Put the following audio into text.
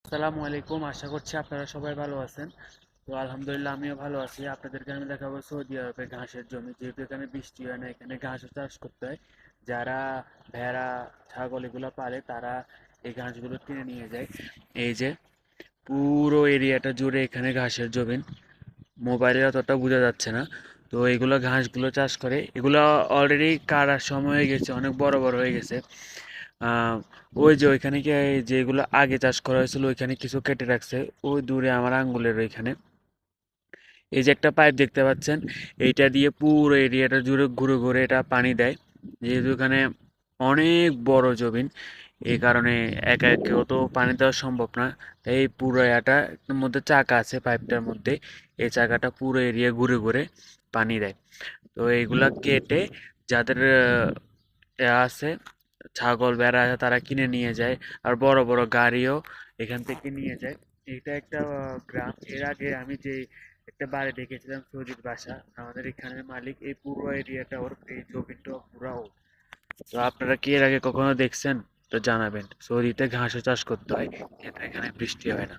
আসসালামু আলাইকুম। আশা করছি আপনারা সবাই ভালো আছেন। তো আলহামদুলিল্লাহ আমিও ভালো আছি। আপনাদেরকে আমি দেখাবো সৌদি আরবে ঘাসের জমি। যেহেতু এখানে বৃষ্টি হয় না, এখানে ঘাসও চাষ করতে হয়। যারা ভেড়া ছাগল এগুলো পালে তারা এই ঘাসগুলো কিনে নিয়ে যায়। এই যে পুরো এরিয়াটা জুড়ে এখানে ঘাসের জমি। মোবাইলে অতটা বোঝা যাচ্ছে না। তো এগুলো ঘাসগুলো চাষ করে, এগুলো অলরেডি কাটার সময় হয়ে গেছে, অনেক বড় বড় হয়ে গেছে। আহ, ওই যে ওইখানে কি যেগুলো আগে চাষ করা হয়েছিল ওইখানে কিছু কেটে রাখছে, ওই দূরে আমার আঙ্গুলের ওইখানে। এই যে একটা পাইপ দেখতে পাচ্ছেন, এইটা দিয়ে পুরো এরিয়াটা জুড়ে ঘুরে ঘুরে এটা পানি দেয়। যেহেতু এখানে অনেক বড় জমিন, এই কারণে একা একেও তো পানি দেওয়া সম্ভব না। তাই এই পুরো এটার মধ্যে চাকা আছে পাইপটার মধ্যে, এই চাকাটা পুরো এরিয়া ঘুরে ঘুরে পানি দেয়। তো এইগুলা কেটে যাদের আছে, ছাগল ভেড়া আছে, তারা কিনে নিয়ে যায়। আর বড় বড় গাড়িও এখান থেকে নিয়ে যায়। এটা একটা গ্রাম। এর আগে আমি যে একটা বাড়ি দেখেছিলাম সৌদির বাসা, আমাদের এখানের মালিক এই পুরো এরিয়াটা ওর, এই জমিটা পুরা ওর। তো আপনারা কি এর আগে কখনো দেখছেন? তো জানাবেন। সৌদিতে ঘাসও চাষ করতে হয়, কিন্তু এখানে বৃষ্টি হয় না।